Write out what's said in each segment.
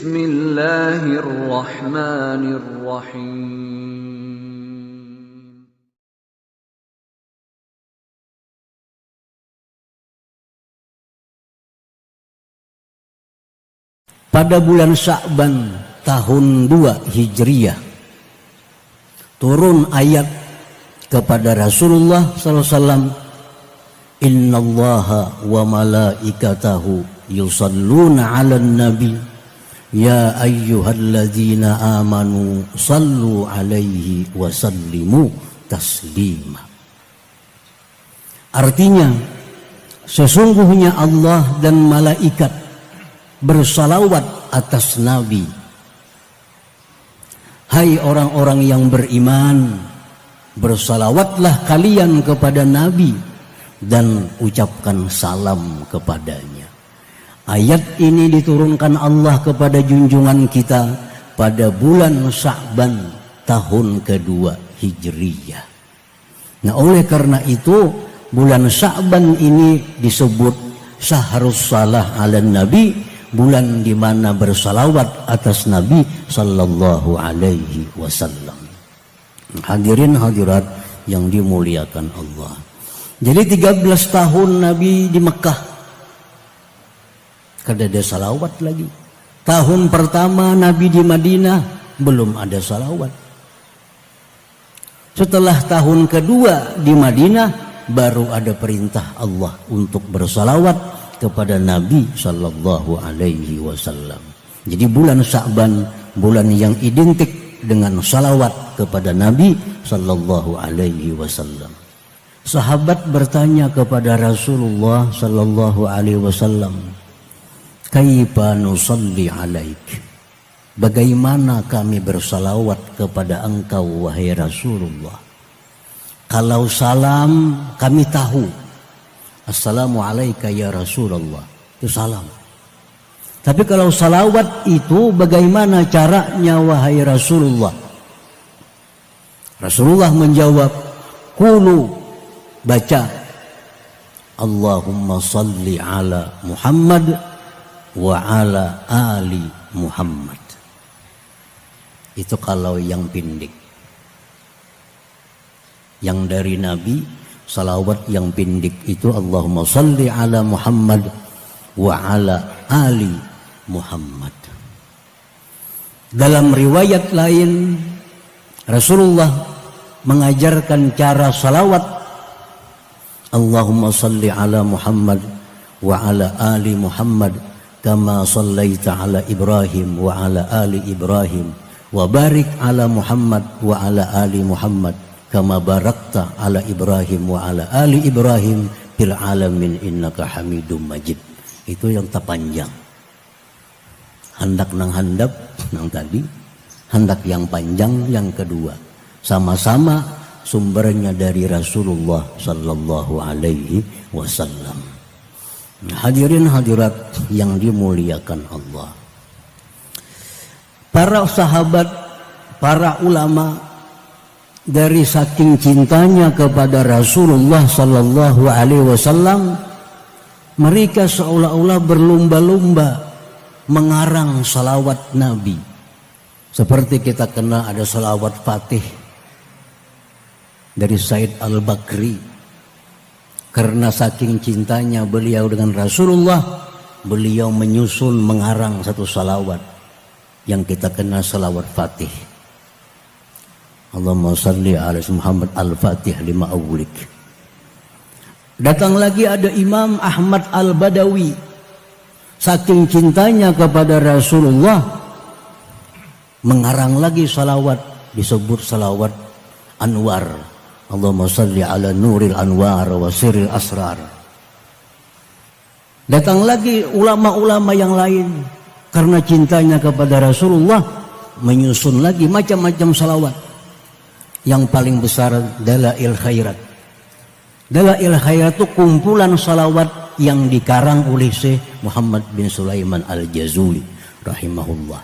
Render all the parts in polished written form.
Bismillahirrahmanirrahim. Pada bulan Sya'ban tahun 2 Hijriyah turun ayat kepada Rasulullah SAW, Innallaha wa malaikatahu yusalluna 'alan nabi ya ayyuhalladzina amanu sallu 'alaihi wa sallimu taslima. Artinya, sesungguhnya Allah dan malaikat bersalawat atas Nabi. Hai orang-orang yang beriman, bersalawatlah kalian kepada Nabi dan ucapkan salam kepadanya. Ayat ini diturunkan Allah kepada junjungan kita pada bulan Sya'ban tahun kedua Hijriyah. Nah, oleh karena itu bulan Sya'ban ini disebut Syahrus Salah 'alan Nabi, bulan di mana bersalawat atas Nabi sallallahu alaihi wasallam. Hadirin hadirat yang dimuliakan Allah. Jadi 13 tahun Nabi di Mekah, kada ada salawat lagi. Tahun pertama Nabi di Madinah belum ada salawat. Setelah tahun kedua di Madinah baru ada perintah Allah untuk bersalawat kepada Nabi sallallahu alaihi wasallam. Jadi bulan Sya'ban bulan yang identik dengan salawat kepada Nabi sallallahu alaihi wasallam. Sahabat bertanya kepada Rasulullah sallallahu alaihi wasallam, "Kaifa nusalli 'alaik?" Bagaimana kami bersalawat kepada engkau wahai Rasulullah? Kalau salam kami tahu, Assalamualaikum ya Rasulullah, itu salam. Tapi kalau salawat itu bagaimana caranya wahai Rasulullah? Rasulullah menjawab, Qulu, baca, Allahumma salli ala Muhammad wa ala ali Muhammad. Itu kalau yang pendek. Yang dari Nabi, salawat yang pendek itu Allahumma salli ala Muhammad wa ala ali Muhammad. Dalam riwayat lain Rasulullah mengajarkan cara salawat, Allahumma salli ala Muhammad wa ala ali Muhammad kama sallaita ala Ibrahim wa ala ali Ibrahim wa barik ala Muhammad wa ala ali Muhammad kama barakta ala Ibrahim wa ala ali Ibrahim fil alamin innaka Hamidum Majid. Itu yang terpanjang. Hendak nang handap nang tadi, hendak yang panjang yang kedua. Sama-sama sumbernya dari Rasulullah sallallahu alaihi wasallam. Hadirin hadirat yang dimuliakan Allah. Para sahabat, para ulama dari saking cintanya kepada Rasulullah sallallahu alaihi wasallam, mereka seolah-olah berlomba-lomba mengarang salawat Nabi. Seperti kita kenal ada salawat Fatih dari Said Al-Bakri. Karena saking cintanya beliau dengan Rasulullah, beliau menyusun mengarang satu salawat yang kita kenal salawat Fatih. Allahumma salli ala Muhammad al-Fatih lima awlik. Datang lagi ada Imam Ahmad Al-Badawi. Saking cintanya kepada Rasulullah, mengarang lagi salawat, disebut salawat Anwar. Allahumma salli ala nuril anwar wa sirril asrar. Datang lagi ulama-ulama yang lain, karena cintanya kepada Rasulullah, menyusun lagi macam-macam salawat. Yang paling besar Dalail Khairat. Dalail Khairat itu kumpulan salawat yang dikarang oleh Syekh Muhammad bin Sulaiman Al-Jazuli rahimahullah.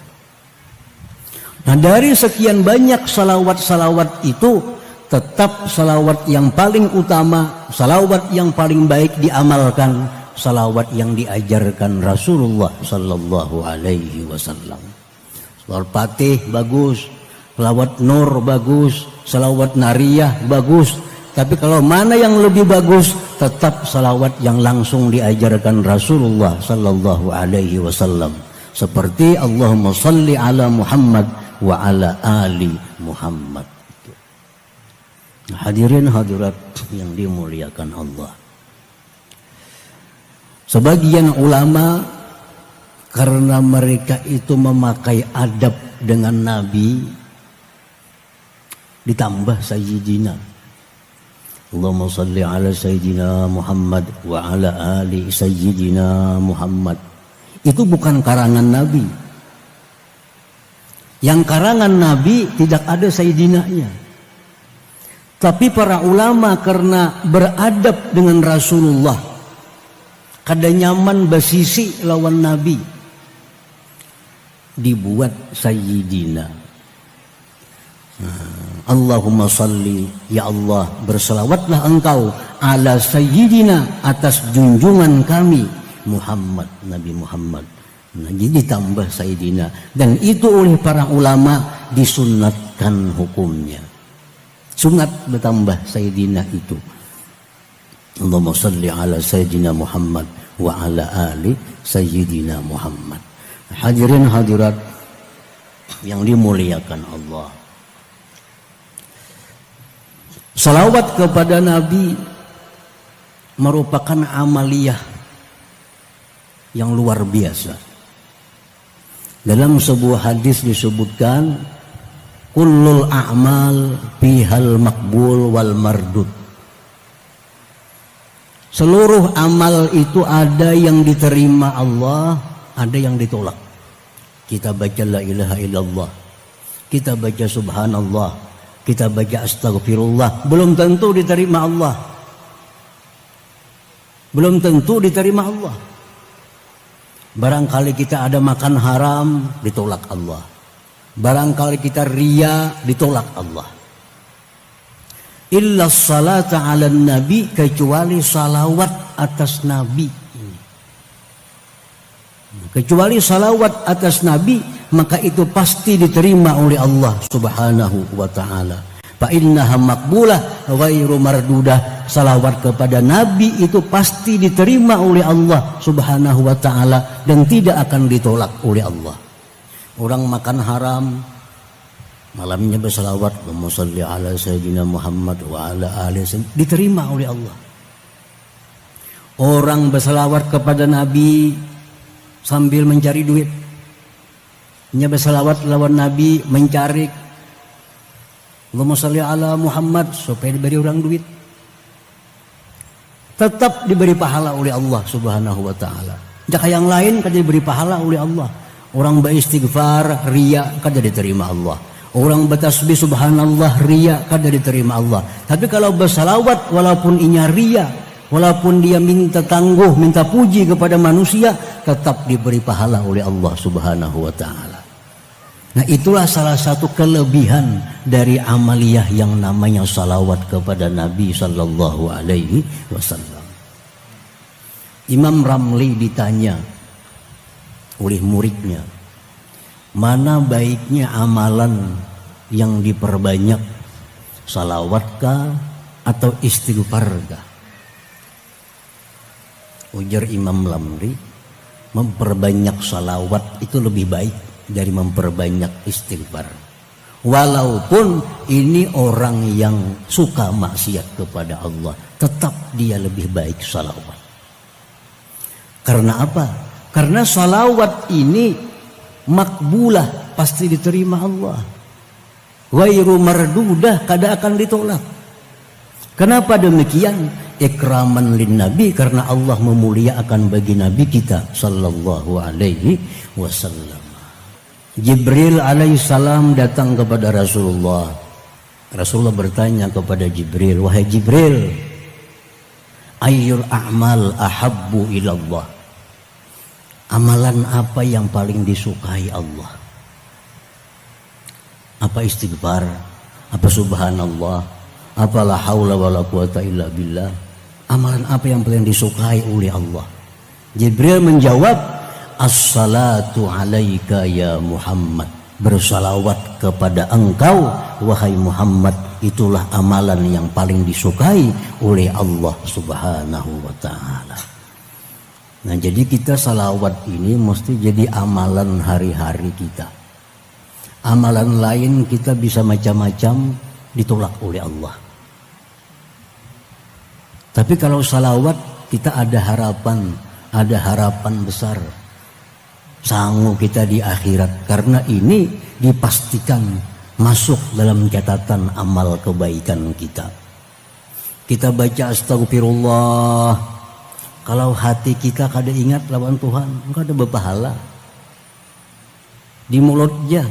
Nah, dari sekian banyak salawat-salawat itu, tetap salawat yang paling utama, salawat yang paling baik diamalkan, salawat yang diajarkan Rasulullah sallallahu alaihi wasallam. Salawat Fatih bagus, salawat Nur bagus, salawat Nariyah bagus. Tapi kalau mana yang lebih bagus, tetap salawat yang langsung diajarkan Rasulullah sallallahu alaihi wasallam. Seperti Allahumma salli ala Muhammad wa ala ali Muhammad. Hadirin hadirat yang dimuliakan Allah. Sebagian ulama karena mereka itu memakai adab dengan Nabi ditambah Sayyidina. Allahumma salli ala Sayyidina Muhammad wa ala ali Sayyidina Muhammad. Itu bukan karangan Nabi. Yang karangan Nabi tidak ada Sayyidinanya. Tapi para ulama karena beradab dengan Rasulullah, kada nyaman basisi lawan Nabi, dibuat Sayyidina. Allahumma salli, ya Allah berselawatlah engkau ala Sayyidina, atas junjungan kami Muhammad, Nabi Muhammad. Nah, jadi ditambah Sayyidina, dan itu oleh para ulama disunnatkan hukumnya. Sunat bertambah Sayyidina itu. Allahumma salli ala Sayyidina Muhammad wa ala ali Sayyidina Muhammad. Hadirin hadirat yang dimuliakan Allah. Salawat kepada Nabi merupakan amaliyah yang luar biasa. Dalam sebuah hadis disebutkan kullul a'mal bihal makbul wal mardud. Seluruh amal itu ada yang diterima Allah, ada yang ditolak. Kita baca la ilaha illallah, kita baca subhanallah, kita baca astaghfirullah, belum tentu diterima Allah. Belum tentu diterima Allah. Barangkali kita ada makan haram, ditolak Allah. Barangkali kita riya, ditolak Allah. Illa salata ala nabi, kecuali salawat atas nabi. Kecuali salawat atas nabi, maka itu pasti diterima oleh Allah subhanahu wa ta'ala. Fa innaha maqbulah ghairu mardudah. Salawat kepada nabi itu pasti diterima oleh Allah subhanahu wa ta'ala dan tidak akan ditolak oleh Allah. Orang makan haram, malamnya bersalawat, Allahumma shalli ala Sayyidina Muhammad wa ala ali, diterima oleh Allah. Orang bersalawat kepada Nabi sambil mencari duit, bersalawat lawan Nabi mencari, Allahumma shalli ala Muhammad, supaya diberi orang duit, tetap diberi pahala oleh Allah subhanahu wa ta'ala. Jika yang lain kan diberi pahala oleh Allah. Orang beristighfar riya kada diterima Allah. Orang bertasbih subhanallah riya kada diterima Allah. Tapi kalau bersalawat walaupun inya riya, walaupun dia minta tangguh, minta puji kepada manusia, tetap diberi pahala oleh Allah subhanahu wa ta'ala. Nah, itulah salah satu kelebihan dari amaliyah yang namanya salawat kepada Nabi sallallahu alaihi wasallam. Imam Ramli ditanya oleh muridnya, mana baiknya amalan yang diperbanyak, salawatkah atau istighfarkah? Ujar Imam Ramli, memperbanyak salawat itu lebih baik dari memperbanyak istighfar. Walaupun ini orang yang suka maksiat kepada Allah, tetap dia lebih baik salawat. Karena apa? Karena salawat ini makbulah, pasti diterima Allah. Ghairu mardudah, kada akan ditolak. Kenapa demikian? Ikraman lin nabi, karena Allah memuliakan bagi nabi kita sallallahu alaihi wasallam. Jibril alaihissalam datang kepada Rasulullah. Rasulullah bertanya kepada Jibril, wahai Jibril, ayyul a'mal ahabbu ilallah, amalan apa yang paling disukai Allah? Apa istighfar? Apa subhanallah? Apa la haula wala quwata illa billah? Amalan apa yang paling disukai oleh Allah? Jibril menjawab, as-salatu alaika ya Muhammad. Bersalawat kepada engkau wahai Muhammad, itulah amalan yang paling disukai oleh Allah Subhanahu wa ta'ala. Nah, jadi kita salawat ini mesti jadi amalan hari-hari kita. Amalan lain kita bisa macam-macam, ditolak oleh Allah. Tapi kalau salawat kita ada harapan besar. Sanggup kita di akhirat, karena ini dipastikan masuk dalam catatan amal kebaikan kita. Kita baca astagfirullah, kalau hati kita kada ingat lawan Tuhan, enggak ada berpahala. Di mulut aja,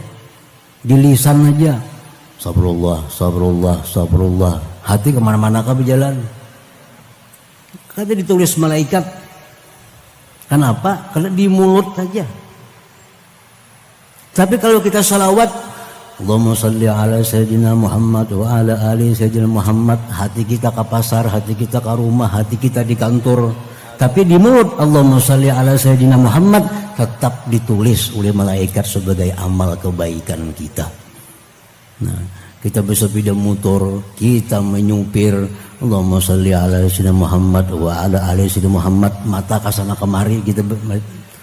di lisan aja, sabrullah, sabrullah, sabrullah. Hati kemana-mana kah berjalan? Kada ditulis malaikat. Kenapa? Karena di mulut saja. Tapi kalau kita salawat, Allahumma salli ala Sayyidina Muhammad wa ala ali Sayyidina Muhammad, hati kita ke pasar, hati kita ke rumah, hati kita di kantor. Tapi di mulut Allahumma salli ala Sayyidina Muhammad tetap ditulis oleh malaikat sebagai amal kebaikan kita. Nah, kita bersepeda motor, kita menyupir, Allahumma salli ala Sayyidina Muhammad wa ala ali Sayyidina Muhammad, mata kasana kemari kita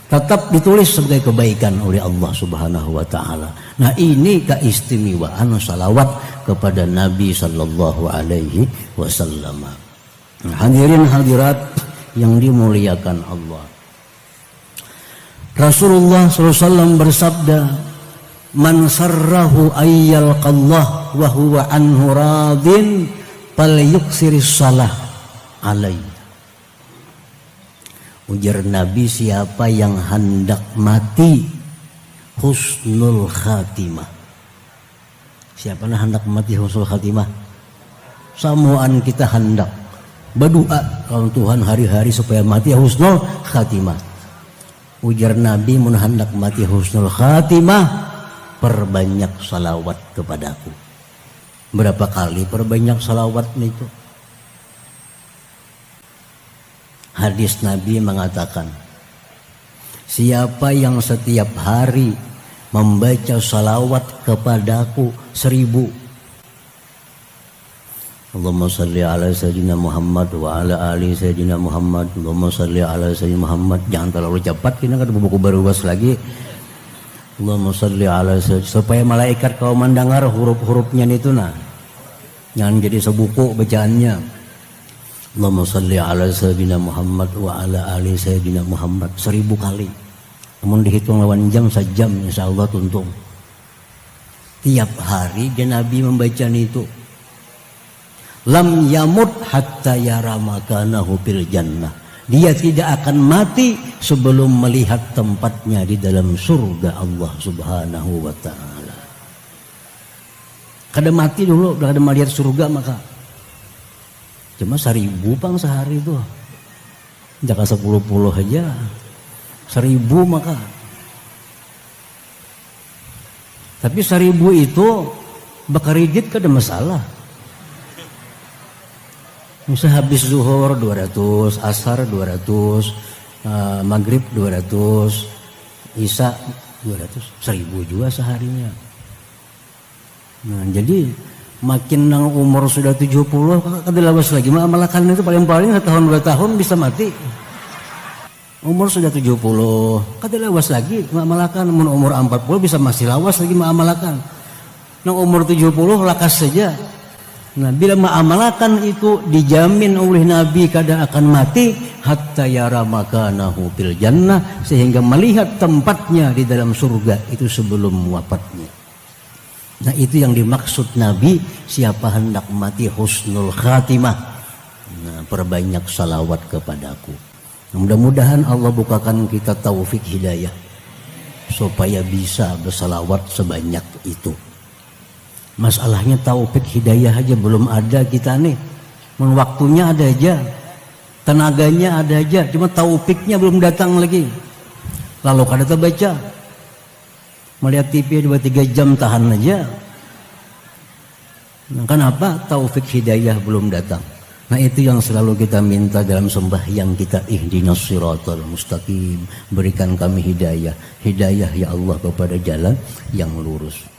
tetap ditulis sebagai kebaikan oleh Allah Subhanahu wa ta'ala. Nah, ini keistimewaan salawat kepada Nabi sallallahu alaihi wasallam. Nah, hadirin hadirat yang dimuliakan Allah, Rasulullah SAW bersabda, man sarrahu ayyalqallah wa huwa anhu radin falyuksiris salah alaihi. Ujar Nabi, siapa yang hendak mati husnul khatimah. Siapa yang hendak mati husnul khatimah? Samuan kita hendak berdoa kalau Tuhan hari-hari supaya mati husnul khatimah. Ujar Nabi, mun hendak mati husnul khatimah, perbanyak salawat kepadaku. Berapa kali perbanyak salawat itu? Hadis Nabi mengatakan, siapa yang setiap hari membaca salawat kepadaku 1000, Allahumma salli ala Sayyidina Muhammad wa ala ali Sayyidina Muhammad, Allahumma salli ala Sayyidina Muhammad, jangan terlalu cepat, kita ada buku baru lagi. Allahumma salli ala Sayyidina, supaya malaikat kau mendengar huruf-hurufnya itu, nah jangan jadi sebuku bacaannya. Allahumma salli ala Sayyidina Muhammad wa ala ali Sayyidina Muhammad 1000 kali. Namun dihitung lawan jam, sejam insya Allah tuntung. Tiap hari dia Nabi membaca itu. Lam yamut hatta yara makanahu fil jannah. Dia tidak akan mati sebelum melihat tempatnya di dalam surga Allah Subhanahu wa ta'ala. Kada mati dulu, kada melihat surga maka. Cuma 1000 pang sehari itu. Jangan 10 aja. 1000 maka. Tapi 1000 itu bakaridit kada masalah. Misal habis zuhur 200, asar 200, maghrib 200, isya 200, 1000 juga seharinya. Nah, jadi makin nang umur sudah 70 kada lawas lagi amalakan itu paling-paling 1 tahun 2 tahun bisa mati. Umur sudah 70 kada lawas lagi amalakan, umur 40 bisa masih lawas lagi amalakan. Nang umur 70 lakas saja. Nah, bila ma'amalakan itu dijamin oleh Nabi kada akan mati hatta yara makanahu fil jannah, sehingga melihat tempatnya di dalam surga itu sebelum wafatnya. Nah, itu yang dimaksud Nabi, siapa hendak mati husnul khatimah, nah, perbanyak salawat kepadaku. Mudah-mudahan Allah bukakan kita taufik hidayah supaya bisa bersalawat sebanyak itu. Masalahnya taufik hidayah aja belum ada kita nih. Waktunya ada aja, tenaganya ada aja, cuma taufiknya belum datang lagi. Lalu kada terbaca, melihat TV 2-3 jam tahan aja. Nah, kenapa taufik hidayah belum datang? Nah itu yang selalu kita minta dalam sembahyang kita, ihdinas siratal mustaqim, berikan kami hidayah, hidayah ya Allah kepada jalan yang lurus.